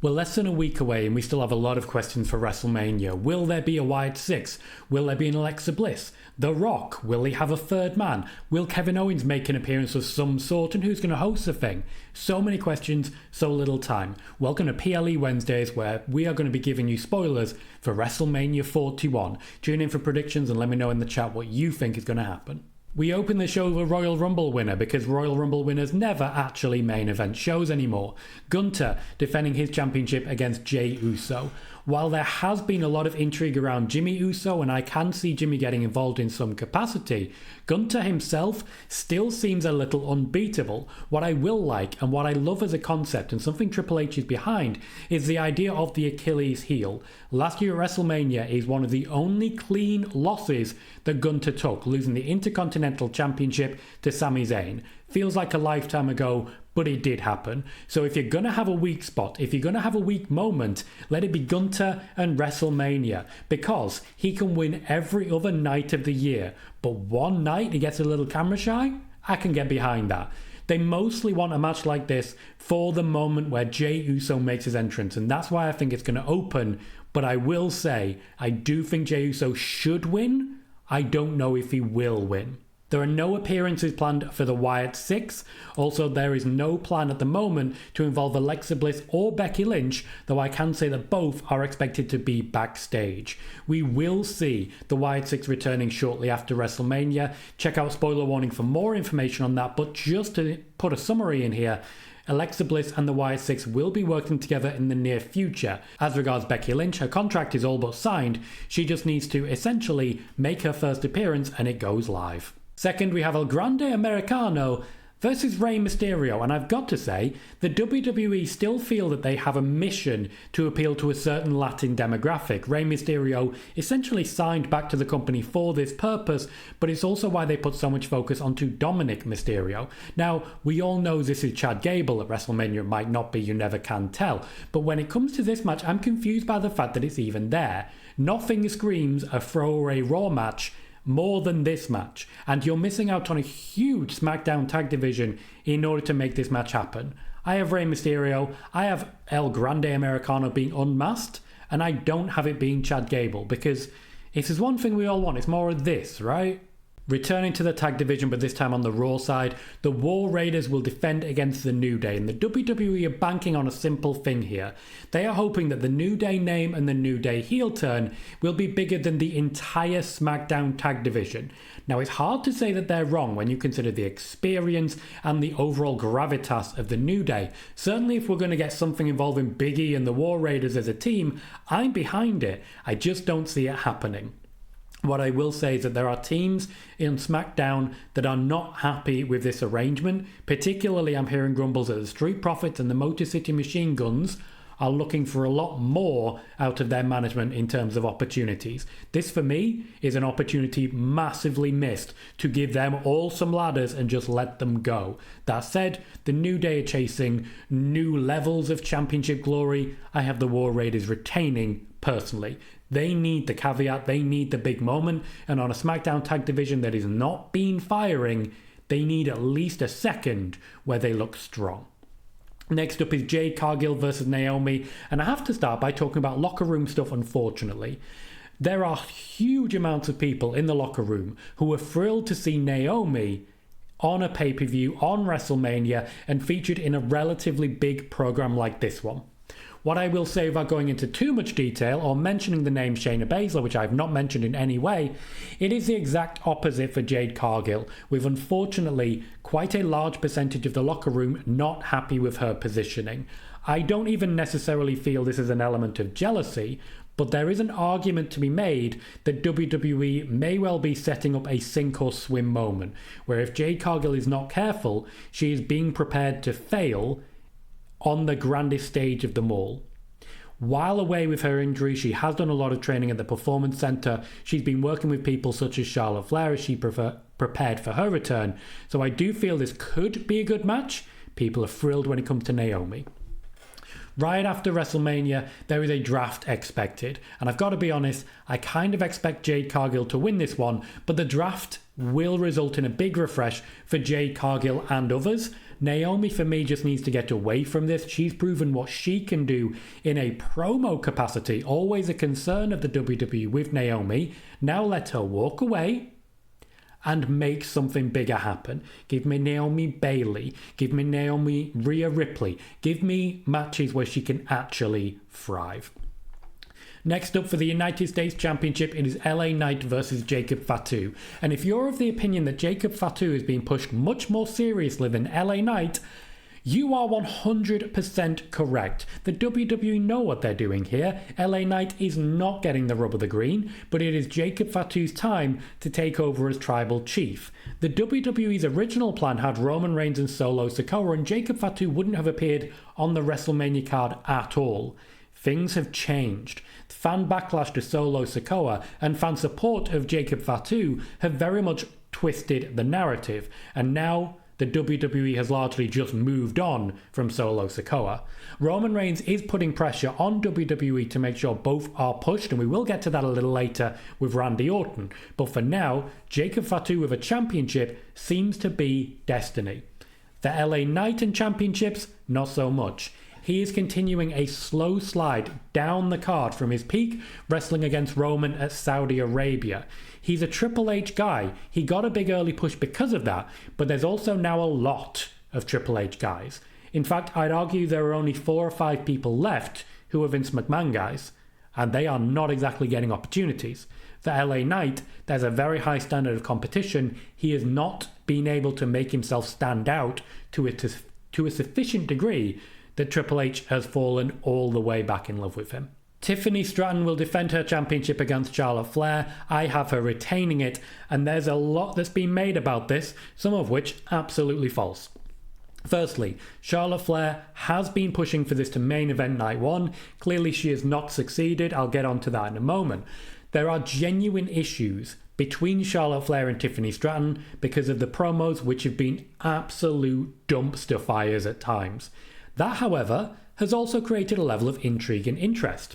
We're less than a week away and we still have a lot of questions for WrestleMania. Will there be a Wyatt 6? Will there be an Alexa Bliss? The Rock? Will he have a third man? Will Kevin Owens make an appearance of some sort? And who's going to host the thing? So many questions, so little time. Welcome to PLE Wednesdays, where we are going to be giving you spoilers for WrestleMania 41. Tune in for predictions and let me know in the chat what you think is going to happen. We open the show with a Royal Rumble winner because Royal Rumble winners never actually main event shows anymore. Gunther defending his championship against Jey Uso. While there has been a lot of intrigue around Jimmy Uso, and I can see Jimmy getting involved in some capacity, Gunther himself still seems a little unbeatable. What I will like, and what I love as a concept, and something Triple H is behind, is the idea of the Achilles heel. Last year at WrestleMania is one of the only clean losses that Gunther took, losing the Intercontinental Championship to Sami Zayn. Feels like a lifetime ago, but it did happen. So if you're going to have a weak spot, if you're going to have a weak moment, let it be Gunther and WrestleMania, because he can win every other night of the year. But one night he gets a little camera shy, I can get behind that. They mostly want a match like this for the moment where Jey Uso makes his entrance, and that's why I think it's going to open. But I will say, I do think Jey Uso should win. I don't know if he will win. There are no appearances planned for the Wyatt 6. Also, there is no plan at the moment to involve Alexa Bliss or Becky Lynch, though I can say that both are expected to be backstage. We will see the Wyatt 6 returning shortly after WrestleMania. Check out Spoiler Warning for more information on that, but just to put a summary in here, Alexa Bliss and the Wyatt 6 will be working together in the near future. As regards Becky Lynch, her contract is all but signed. She just needs to essentially make her first appearance and it goes live. Second, we have El Grande Americano versus Rey Mysterio, and I've got to say, the WWE still feel that they have a mission to appeal to a certain Latin demographic. Rey Mysterio essentially signed back to the company for this purpose, but it's also why they put so much focus onto Dominic Mysterio. Now, we all know this is Chad Gable. At WrestleMania it might not be, you never can tell. But when it comes to this match, I'm confused by the fact that it's even there. Nothing screams a throwaway Raw match more than this match, and you're missing out on a huge SmackDown tag division in order to make this match happen. I have Rey Mysterio, I have El Grande Americano being unmasked, and I don't have it being Chad Gable, because if there's one thing we all want, it's more of this, right? Returning to the tag division, but this time on the Raw side, the War Raiders will defend against the New Day, and the WWE are banking on a simple thing here. They are hoping that the New Day name and the New Day heel turn will be bigger than the entire SmackDown tag division. Now, it's hard to say that they're wrong when you consider the experience and the overall gravitas of the New Day. Certainly, if we're going to get something involving Big E and the War Raiders as a team, I'm behind it. I just don't see it happening. What I will say is that there are teams in SmackDown that are not happy with this arrangement. Particularly, I'm hearing grumbles that the Street Profits and the Motor City Machine Guns are looking for a lot more out of their management in terms of opportunities. This, for me, is an opportunity massively missed to give them all some ladders and just let them go. That said, the New Day are chasing new levels of championship glory. I have the War Raiders retaining personally. They need the caveat, they need the big moment, and on a SmackDown tag division that is not been firing, they need at least a second where they look strong. Next up is Jade Cargill versus Naomi, and I have to start by talking about locker room stuff, unfortunately. There are huge amounts of people in the locker room who are thrilled to see Naomi on a pay-per-view, on WrestleMania, and featured in a relatively big program like this one. What I will say without going into too much detail or mentioning the name Shayna Baszler, which I have not mentioned in any way, it is the exact opposite for Jade Cargill, with unfortunately quite a large percentage of the locker room not happy with her positioning. I don't even necessarily feel this is an element of jealousy, but there is an argument to be made that WWE may well be setting up a sink or swim moment, where if Jade Cargill is not careful, she is being prepared to fail on the grandest stage of them all. While away with her injury, she has done a lot of training at the Performance Center. She's been working with people such as Charlotte Flair as she prepared for her return. So I do feel this could be a good match. People are thrilled when it comes to Naomi. Right after WrestleMania, there is a draft expected. And I've got to be honest, I kind of expect Jade Cargill to win this one, but the draft will result in a big refresh for Jade Cargill and others. Naomi, for me, just needs to get away from this. She's proven what she can do in a promo capacity, always a concern of the WWE with Naomi. Now let her walk away and make something bigger happen. Give me Naomi Bailey. Give me Naomi Rhea Ripley. Give me matches where she can actually thrive. Next up for the United States Championship, it is LA Knight versus Jacob Fatu. And if you're of the opinion that Jacob Fatu is being pushed much more seriously than LA Knight, you are 100% correct. The WWE know what they're doing here. LA Knight is not getting the rub of the green, but it is Jacob Fatu's time to take over as tribal chief. The WWE's original plan had Roman Reigns and Solo Sikoa, and Jacob Fatu wouldn't have appeared on the WrestleMania card at all. Things have changed. Fan backlash to Solo Sikoa and fan support of Jacob Fatu have very much twisted the narrative, and now the WWE has largely just moved on from Solo Sikoa. Roman Reigns is putting pressure on WWE to make sure both are pushed, and we will get to that a little later with Randy Orton. But for now, Jacob Fatu with a championship seems to be destiny. The LA Knight and championships, not so much. He is continuing a slow slide down the card from his peak, wrestling against Roman at Saudi Arabia. He's a Triple H guy. He got a big early push because of that, but there's also now a lot of Triple H guys. In fact, I'd argue there are only 4 or 5 people left who are Vince McMahon guys, and they are not exactly getting opportunities. For LA Knight, there's a very high standard of competition. He has not been able to make himself stand out to a sufficient degree that Triple H has fallen all the way back in love with him. Tiffany Stratton will defend her championship against Charlotte Flair. I have her retaining it, and there's a lot that's been made about this, some of which absolutely false. Firstly, Charlotte Flair has been pushing for this to main event night 1. Clearly she has not succeeded. I'll get onto that in a moment. There are genuine issues between Charlotte Flair and Tiffany Stratton because of the promos, which have been absolute dumpster fires at times. That, however, has also created a level of intrigue and interest.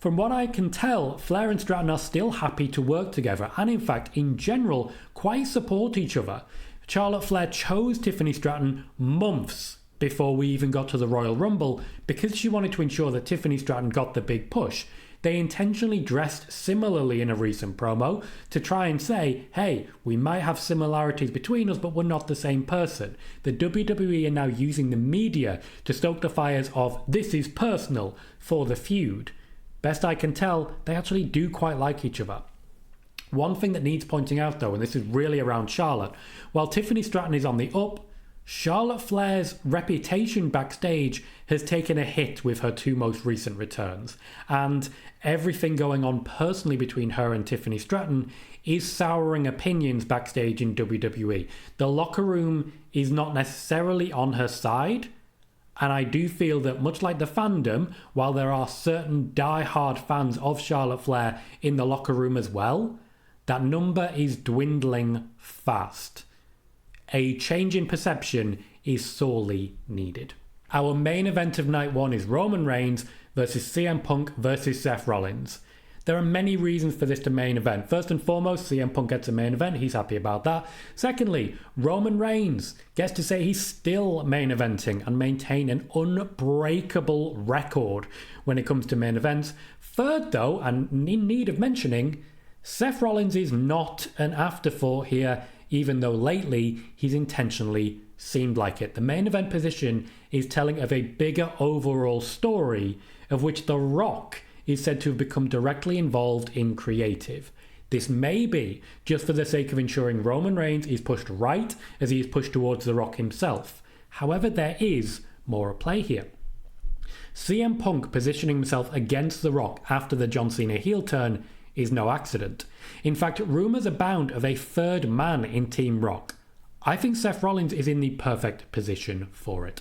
From what I can tell, Flair and Stratton are still happy to work together and, in fact, in general, quite support each other. Charlotte Flair chose Tiffany Stratton months before we even got to the Royal Rumble because she wanted to ensure that Tiffany Stratton got the big push. They intentionally dressed similarly in a recent promo to try and say, hey, we might have similarities between us, but we're not the same person. The WWE are now using the media to stoke the fires of this is personal for the feud. Best I can tell, they actually do quite like each other. One thing that needs pointing out though, and this is really around Charlotte, while Tiffany Stratton is on the up, Charlotte Flair's reputation backstage has taken a hit with her 2 most recent returns, and everything going on personally between her and Tiffany Stratton is souring opinions backstage in WWE. The locker room is not necessarily on her side, and I do feel that much like the fandom, while there are certain die-hard fans of Charlotte Flair in the locker room as well, that number is dwindling fast. A change in perception is sorely needed. Our main event of night 1 is Roman Reigns versus CM Punk versus Seth Rollins. There are many reasons for this to main event. First and foremost, CM Punk gets a main event. He's happy about that. Secondly, Roman Reigns gets to say he's still main eventing and maintain an unbreakable record when it comes to main events. Third though, and in need of mentioning, Seth Rollins is not an afterthought here, even though lately he's intentionally seemed like it. The main event position is telling of a bigger overall story of which The Rock is said to have become directly involved in creative. This may be just for the sake of ensuring Roman Reigns is pushed right as he is pushed towards The Rock himself. However, there is more at play here. CM Punk positioning himself against The Rock after the John Cena heel turn is no accident. In fact, rumours abound of a third man in Team Rock. I think Seth Rollins is in the perfect position for it.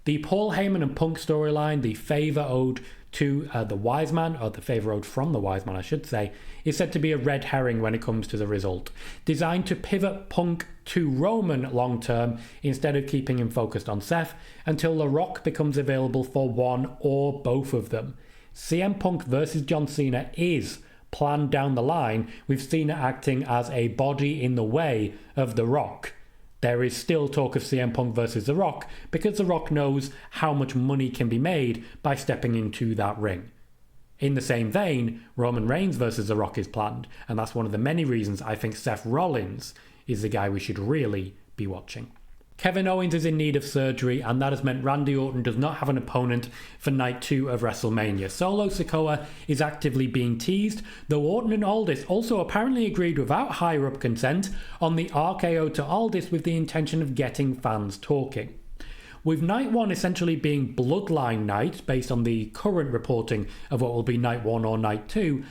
The Paul Heyman and Punk storyline, the favour owed to the Wise Man, or the favour owed from the Wise Man I should say, is said to be a red herring when it comes to the result. Designed to pivot Punk to Roman long term instead of keeping him focused on Seth until The Rock becomes available for one or both of them. CM Punk versus John Cena is planned down the line with Cena acting as a body in the way of The Rock. There is still talk of CM Punk versus The Rock because The Rock knows how much money can be made by stepping into that ring. In the same vein, Roman Reigns versus The Rock is planned, and that's one of the many reasons I think Seth Rollins is the guy we should really be watching. Kevin Owens is in need of surgery, and that has meant Randy Orton does not have an opponent for Night 2 of WrestleMania. Solo Sikoa is actively being teased, though Orton and Aldis also apparently agreed without higher-up consent on the RKO to Aldis with the intention of getting fans talking. With Night 1 essentially being Bloodline Night, based on the current reporting of what will be Night 1 or Night 2,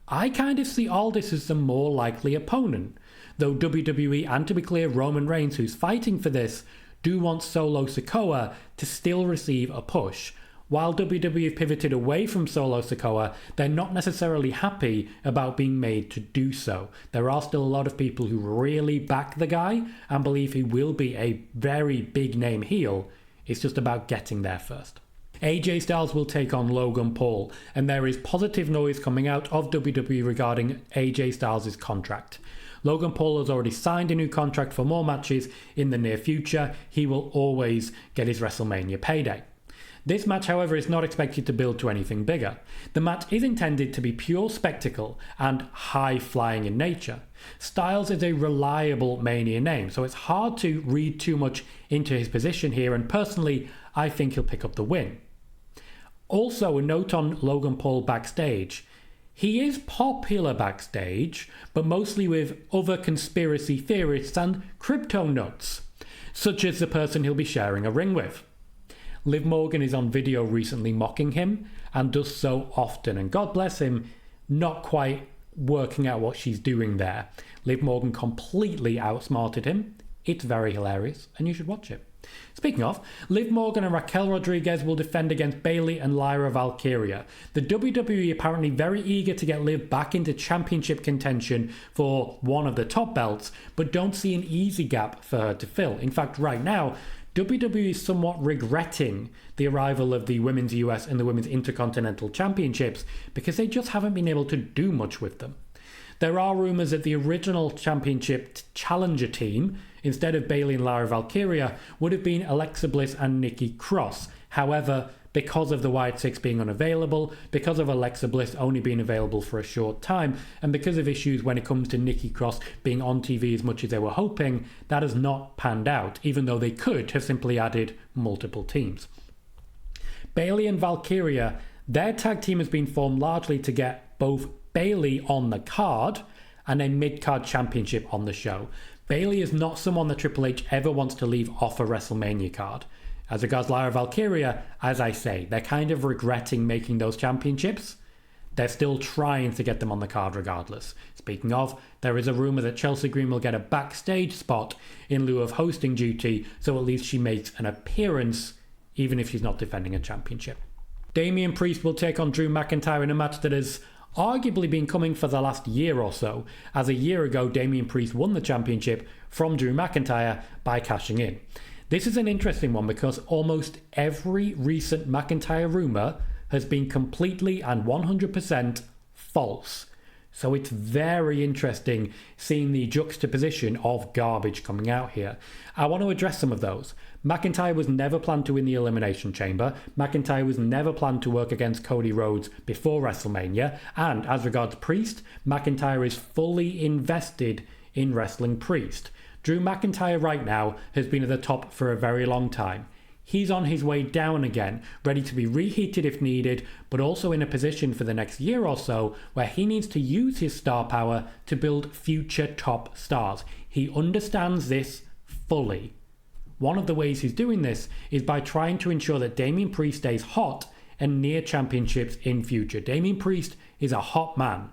I kind of see Aldis as the more likely opponent. Though WWE, and to be clear, Roman Reigns, who's fighting for this, do want Solo Sikoa to still receive a push. While WWE have pivoted away from Solo Sikoa, they're not necessarily happy about being made to do so. There are still a lot of people who really back the guy and believe he will be a very big name heel. It's just about getting there first. AJ Styles will take on Logan Paul, and there is positive noise coming out of WWE regarding AJ Styles' contract. Logan Paul has already signed a new contract for more matches in the near future. He will always get his WrestleMania payday. This match, however, is not expected to build to anything bigger. The match is intended to be pure spectacle and high-flying in nature. Styles is a reliable Mania name, so it's hard to read too much into his position here, and personally, I think he'll pick up the win. Also, a note on Logan Paul backstage. He is popular backstage, but mostly with other conspiracy theorists and crypto nuts, such as the person he'll be sharing a ring with. Liv Morgan is on video recently mocking him, and does so often, and God bless him, not quite working out what she's doing there. Liv Morgan completely outsmarted him. It's very hilarious, and you should watch it. Speaking of, Liv Morgan and Raquel Rodriguez will defend against Bayley and Lyra Valkyria. The WWE apparently very eager to get Liv back into championship contention for one of the top belts, but don't see an easy gap for her to fill. In fact, right now, WWE is somewhat regretting the arrival of the Women's US and the Women's Intercontinental Championships because they just haven't been able to do much with them. There are rumours that the original championship challenger team, instead of Bayley and Lyra Valkyria, would have been Alexa Bliss and Nikki Cross. However, because of the White Six being unavailable, because of Alexa Bliss only being available for a short time, and because of issues when it comes to Nikki Cross being on TV as much as they were hoping, that has not panned out, even though they could have simply added multiple teams. Bayley and Valkyria, their tag team has been formed largely to get both Bayley on the card and a mid-card championship on the show. Bayley is not someone that Triple H ever wants to leave off a WrestleMania card. As regards Lyra Valkyria, as I say, they're kind of regretting making those championships. They're still trying to get them on the card regardless. Speaking of, there is a rumour that Chelsea Green will get a backstage spot in lieu of hosting duty, so at least she makes an appearance, even if she's not defending a championship. Damian Priest will take on Drew McIntyre in a match that has arguably been coming for the last year or so, as a year ago Damian Priest won the championship from Drew McIntyre by cashing in. This is an interesting one because almost every recent McIntyre rumour has been completely and 100% false. So it's very interesting seeing the juxtaposition of garbage coming out here. I want to address some of those. McIntyre was never planned to win the Elimination Chamber. McIntyre was never planned to work against Cody Rhodes before WrestleMania. And as regards Priest, McIntyre is fully invested in wrestling Priest. Drew McIntyre right now has been at the top for a very long time. He's on his way down again, ready to be reheated if needed, but also in a position for the next year or so where he needs to use his star power to build future top stars. He understands this fully. One of the ways he's doing this is by trying to ensure that Damian Priest stays hot and near championships in future. Damian Priest is a hot man,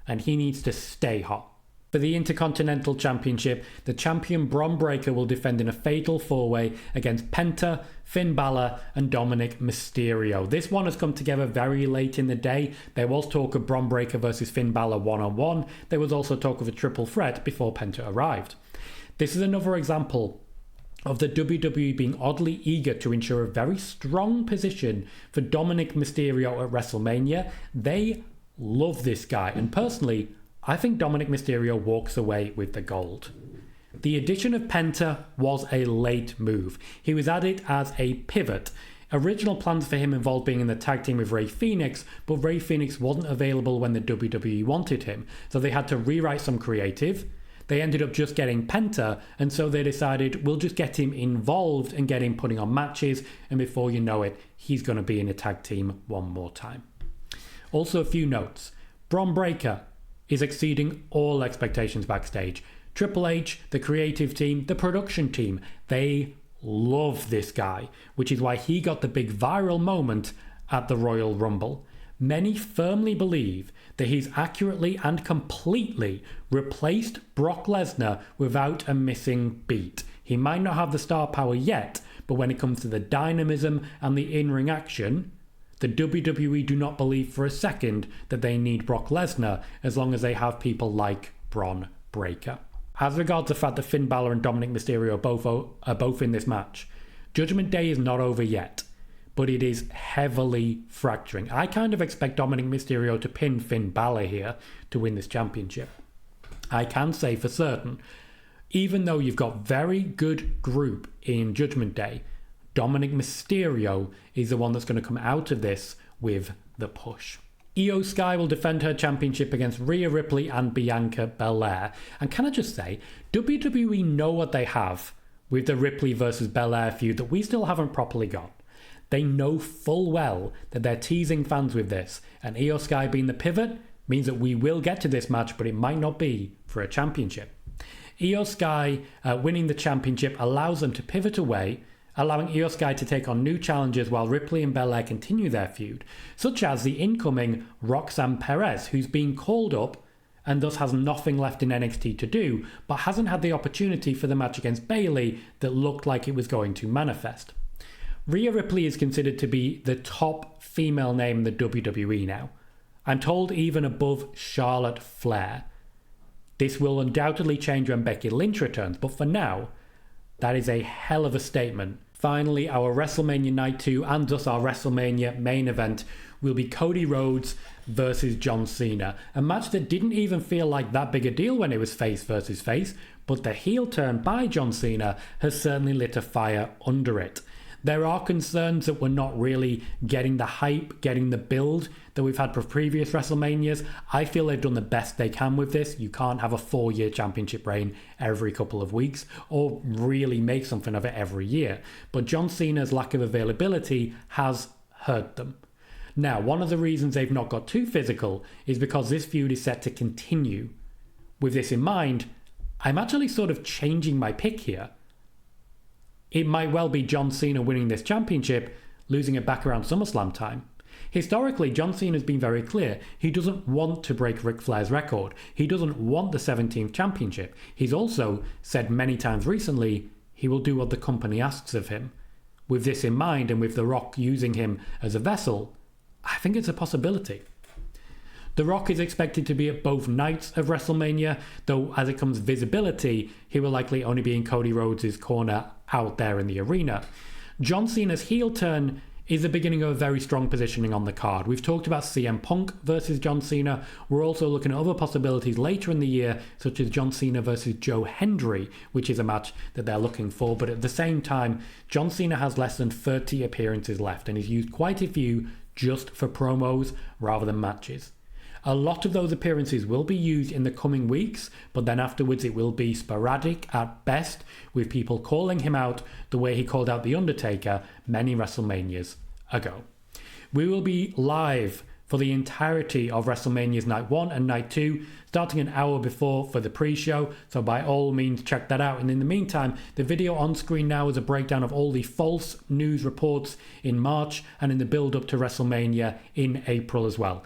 and he needs to stay hot. For the Intercontinental Championship, the champion Bron Breakker will defend in a fatal four-way against Penta, Finn Balor and Dominic Mysterio. This one has come together very late in the day. There was talk of Bron Breakker versus Finn Balor one-on-one. There was also talk of a triple threat before Penta arrived. This is another example of the WWE being oddly eager to ensure a very strong position for Dominic Mysterio at WrestleMania. They love this guy, and personally, I think Dominic Mysterio walks away with the gold. The addition of Penta was a late move. He was added as a pivot. Original plans for him involved being in the tag team with Rey Fenix, but Rey Fenix wasn't available when the WWE wanted him, so they had to rewrite some creative. They ended up just getting Penta, and so they decided we'll just get him involved and get him putting on matches, and before you know it, he's going to be in a tag team one more time. Also, a few notes. Bron Breakker is exceeding all expectations backstage. Triple H, the creative team, the production team, they love this guy, which is why he got the big viral moment at the Royal Rumble. Many firmly believe that he's accurately and completely replaced Brock Lesnar without a missing beat. He might not have the star power yet, but when it comes to the dynamism and the in-ring action, the WWE do not believe for a second that they need Brock Lesnar as long as they have people like Bron Breakker. As regards the fact that Finn Balor and Dominic Mysterio are both in this match, Judgment Day is not over yet, but it is heavily fracturing. I kind of expect Dominic Mysterio to pin Finn Balor here to win this championship. I can say for certain, even though you've got very good group in Judgment Day, Dominic Mysterio is the one that's going to come out of this with the push. Io Sky will defend her championship against Rhea Ripley and Bianca Belair. And can I just say, WWE know what they have with the Ripley versus Belair feud that we still haven't properly got. They know full well that they're teasing fans with this, and Io Sky being the pivot means that we will get to this match, but it might not be for a championship. Io Sky winning the championship allows them to pivot away, allowing Io Sky to take on new challenges while Ripley and Belair continue their feud, such as the incoming Roxanne Perez, who's been called up and thus has nothing left in NXT to do, but hasn't had the opportunity for the match against Bayley that looked like it was going to manifest. Rhea Ripley is considered to be the top female name in the WWE now. I'm told even above Charlotte Flair. This will undoubtedly change when Becky Lynch returns, but for now, that is a hell of a statement. Finally, our WrestleMania Night 2 and thus our WrestleMania main event will be Cody Rhodes versus John Cena. A match that didn't even feel like that big a deal when it was face versus face, but the heel turn by John Cena has certainly lit a fire under it. There are concerns that we're not really getting the hype, getting the build that we've had for previous WrestleManias. I feel they've done the best they can with this. You can't have a 4-year championship reign every couple of weeks or really make something of it every year. But John Cena's lack of availability has hurt them. Now, one of the reasons they've not got too physical is because this feud is set to continue. With this in mind, I'm actually sort of changing my pick here. It might well be John Cena winning this championship, losing it back around SummerSlam time. Historically, John Cena's been very clear. He doesn't want to break Ric Flair's record. He doesn't want the 17th championship. He's also said many times recently he will do what the company asks of him. With this in mind, and with The Rock using him as a vessel, I think it's a possibility. The Rock is expected to be at both nights of WrestleMania, though as it comes visibility, he will likely only be in Cody Rhodes' corner out there in the arena. John Cena's heel turn is the beginning of a very strong positioning on the card. We've talked about CM Punk versus John Cena. We're also looking at other possibilities later in the year, such as John Cena versus Joe Hendry, which is a match that they're looking for. But at the same time, John Cena has less than 30 appearances left, and he's used quite a few just for promos rather than matches. A lot of those appearances will be used in the coming weeks, but then afterwards it will be sporadic at best, with people calling him out the way he called out The Undertaker many WrestleManias ago. We will be live for the entirety of WrestleMania's Night 1 and Night 2, starting an hour before for the pre-show, so by all means check that out. And in the meantime, the video on screen now is a breakdown of all the false news reports in March and in the build-up to WrestleMania in April as well.